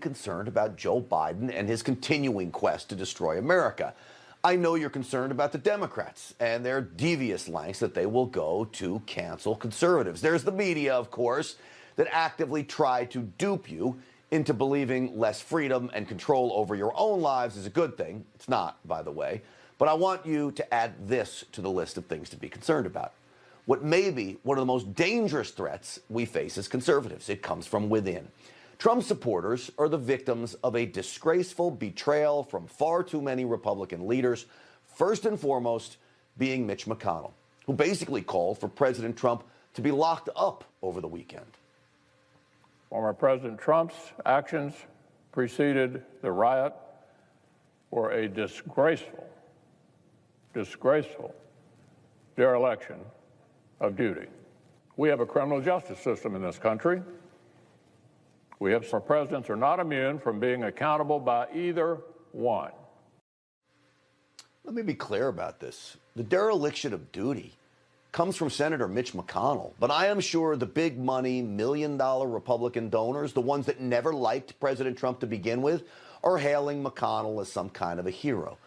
concerned about Joe Biden and his continuing quest to destroy America. I know you're concerned about the Democrats and their devious lengths that they will go to cancel conservatives. There's the media, of course, that actively try to dupe you into believing less freedom and control over your own lives is a good thing. It's not, by the way. But I want you to add this to the list of things to be concerned about. What may be one of the most dangerous threats we face as conservatives. It comes from within. Trump supporters are the victims of a disgraceful betrayal from far too many Republican leaders, first and foremost being Mitch McConnell, who basically called for President Trump to be locked up over the weekend. Former President Trump's actions preceded the riot were a disgraceful dereliction of duty. We have a criminal justice system in this country. Our presidents are not immune from being accountable by either one. Let me be clear about this. The dereliction of duty comes from Senator Mitch McConnell, but I am sure the big money, million-dollar Republican donors, the ones that never liked President Trump to begin with, are hailing McConnell as some kind of a hero.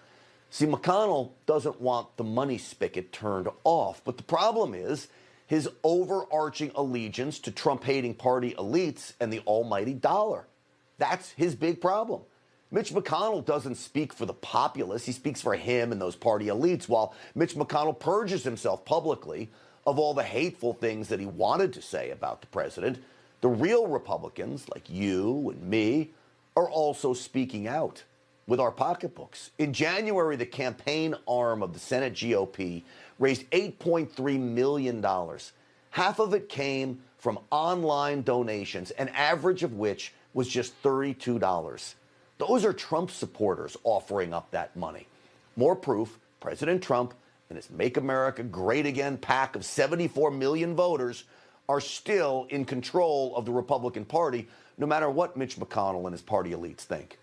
See, McConnell doesn't want the money spigot turned off, but the problem is his overarching allegiance to Trump-hating party elites and the almighty dollar. That's his big problem. Mitch McConnell doesn't speak for the populace. He speaks for him and those party elites, while Mitch McConnell purges himself publicly of all the hateful things that he wanted to say about the president. The real Republicans, like you and me, are also speaking out with our pocketbooks. In January, the campaign arm of the Senate GOP raised $8.3 million. Half of it came from online donations, an average of which was just $32. Those are Trump supporters offering up that money. More proof, President Trump and his Make America Great Again pack of 74 million voters are still in control of the Republican Party, no matter what Mitch McConnell and his party elites think.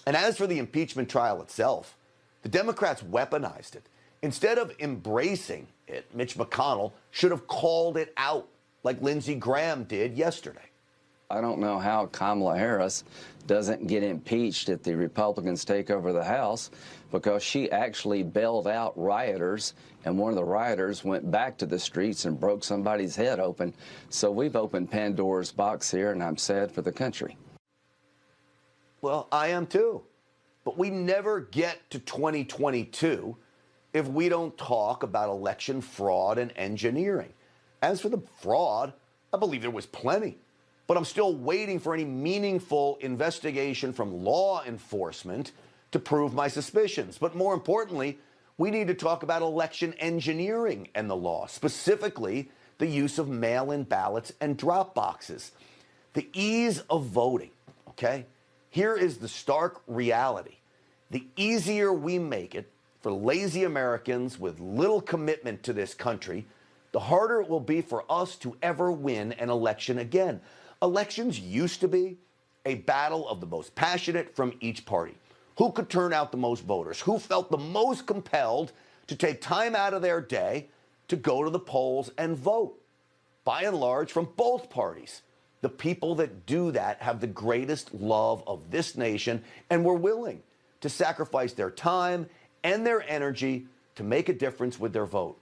And as for the impeachment trial itself, the Democrats weaponized it. Instead of embracing it, Mitch McConnell should have called it out like Lindsey Graham did yesterday. I don't know how Kamala Harris doesn't get impeached if the Republicans take over the House, because she actually bailed out rioters, and one of the rioters went back to the streets and broke somebody's head open. So we've opened Pandora's box here, and I'm sad for the country. Well, I am too. But we never get to 2022 if we don't talk about election fraud and engineering. As for the fraud, I believe there was plenty. But I'm still waiting for any meaningful investigation from law enforcement to prove my suspicions. But more importantly, we need to talk about election engineering and the law, specifically the use of mail-in ballots and drop boxes. The ease of voting, okay? Here is the stark reality. The easier we make it for lazy Americans with little commitment to this country, the harder it will be for us to ever win an election again. Elections used to be a battle of the most passionate from each party. Who could turn out the most voters? Who felt the most compelled to take time out of their day to go to the polls and vote? By and large, from both parties. The people that do that have the greatest love of this nation and were willing to sacrifice their time and their energy to make a difference with their vote.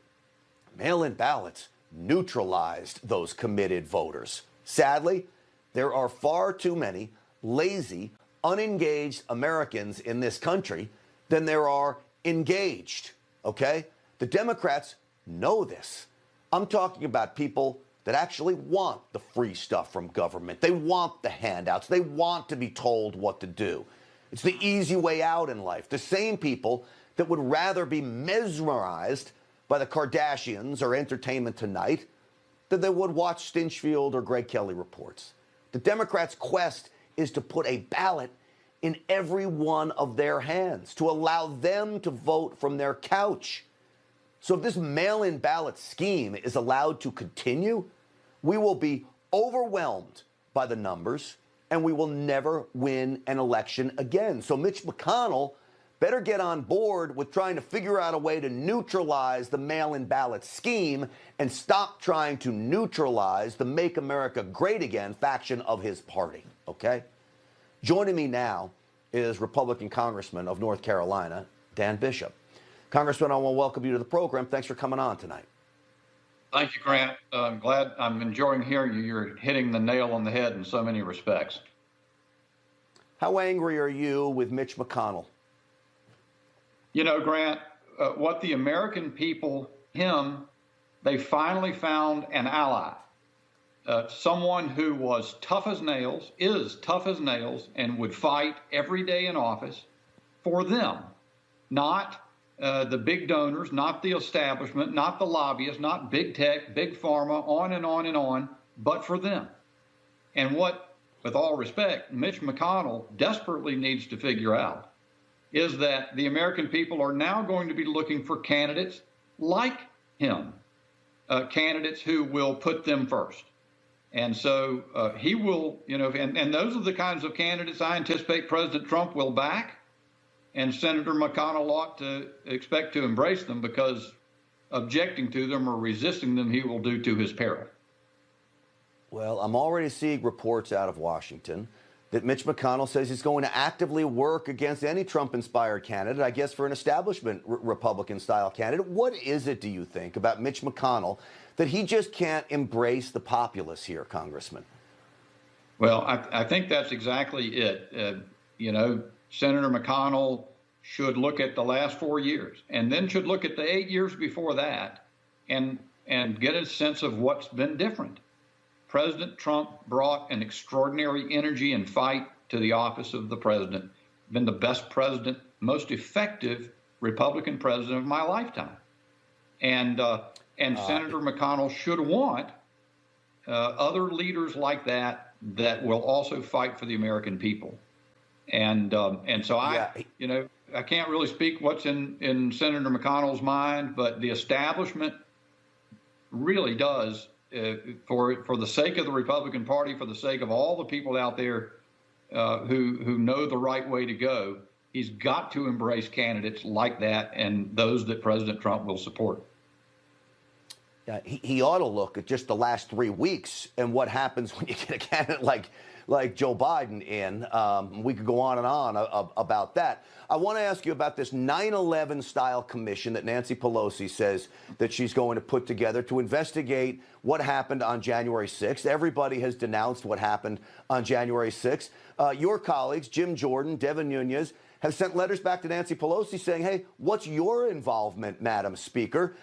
Mail-in ballots neutralized those committed voters. Sadly, there are far too many lazy, unengaged Americans in this country than there are engaged, okay? The Democrats know this. I'm talking about people that actually want the free stuff from government. They want the handouts. They want to be told what to do. It's the easy way out in life. The same people that would rather be mesmerized by the Kardashians or Entertainment Tonight than they would watch Stinchfield or Greg Kelly reports. The Democrats' quest is to put a ballot in every one of their hands, to allow them to vote from their couch. So if this mail-in ballot scheme is allowed to continue, we will be overwhelmed by the numbers and we will never win an election again. So Mitch McConnell better get on board with trying to figure out a way to neutralize the mail-in ballot scheme and stop trying to neutralize the Make America Great Again faction of his party, okay? Joining me now is Republican Congressman of North Carolina, Dan Bishop. Congressman, I want to welcome you to the program. Thanks for coming on tonight. Thank you, Grant. I'm enjoying hearing you. You're hitting the nail on the head in so many respects. How angry are you with Mitch McConnell? You know, Grant, what the American people, they finally found an ally. Someone who was tough as nails, is tough as nails, and would fight every day in office for them, not the big donors, not the establishment, not the lobbyists, not big tech, big pharma, on and on and on, but for them. And what, with all respect, Mitch McConnell desperately needs to figure out is that the American people are now going to be looking for candidates like him, candidates who will put them first. And so he will, and those are the kinds of candidates I anticipate President Trump will back. And Senator McConnell ought to expect to embrace them, because objecting to them or resisting them, he will do to his peril. Well, I'm already seeing reports out of Washington that Mitch McConnell says he's going to actively work against any Trump-inspired candidate, I guess for an establishment Republican-style candidate. What is it, do you think, about Mitch McConnell that he just can't embrace the populace here, Congressman? Well, I think that's exactly it. Senator McConnell should look at the last 4 years, and then should look at the 8 years before that and get a sense of what's been different. President Trump brought an extraordinary energy and fight to the office of the president, been the best president, most effective Republican president of my lifetime. And Senator McConnell should want other leaders like that will also fight for the American people. And so I can't really speak what's in Senator McConnell's mind, but the establishment really does, for the sake of the Republican Party, for the sake of all the people out there who know the right way to go, he's got to embrace candidates like that and those that President Trump will support. He ought to look at just the last 3 weeks and what happens when you get a candidate like Joe Biden in. We could go on and on about that. I want to ask you about this 9/11 style commission that Nancy Pelosi says that she's going to put together to investigate what happened on January 6th. Everybody has denounced what happened on January 6th. Your colleagues, Jim Jordan, Devin Nunes, have sent letters back to Nancy Pelosi saying, hey, what's your involvement, Madam Speaker?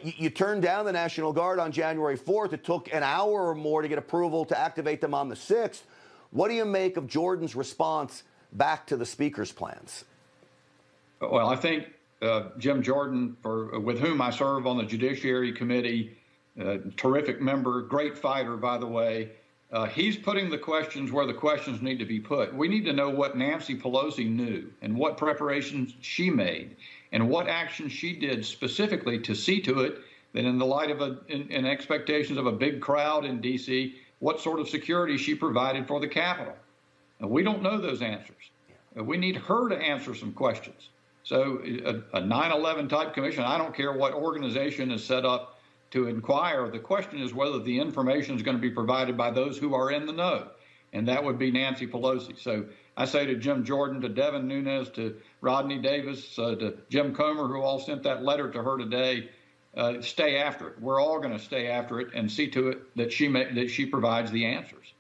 You turned down the National Guard on January 4th. It took an hour or more to get approval to activate them on the 6th. What do you make of Jordan's response back to the Speaker's plans? Well, I think Jim Jordan, with whom I serve on the Judiciary Committee, terrific member, great fighter, by the way, he's putting the questions where the questions need to be put. We need to know what Nancy Pelosi knew and what preparations she made and what actions she did specifically to see to it that in the light of in expectations of a big crowd in D.C., what sort of security she provided for the Capitol. And we don't know those answers. We need her to answer some questions. So a 9/11 type commission, I don't care what organization is set up to inquire. The question is whether the information is going to be provided by those who are in the know, and that would be Nancy Pelosi. So I say to Jim Jordan, to Devin Nunes, to Rodney Davis, to Jim Comer, who all sent that letter to her today, stay after it. We're all going to stay after it and see to it that she provides the answers.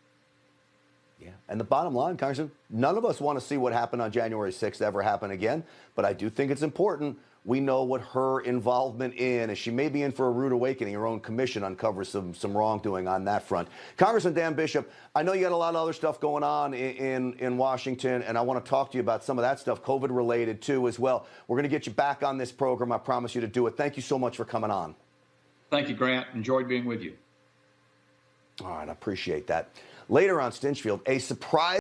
Yeah, and the bottom line, Congressman, none of us want to see what happened on January 6th ever happen again, but I do think it's important we know what her involvement in, as she may be in for a rude awakening, her own commission uncovers some wrongdoing on that front. Congressman Dan Bishop, I know you got a lot of other stuff going on in Washington, and I want to talk to you about some of that stuff, COVID-related too, as well. We're going to get you back on this program. I promise you to do it. Thank you so much for coming on. Thank you, Grant. Enjoyed being with you. All right, I appreciate that. Later on Stinchfield, a surprise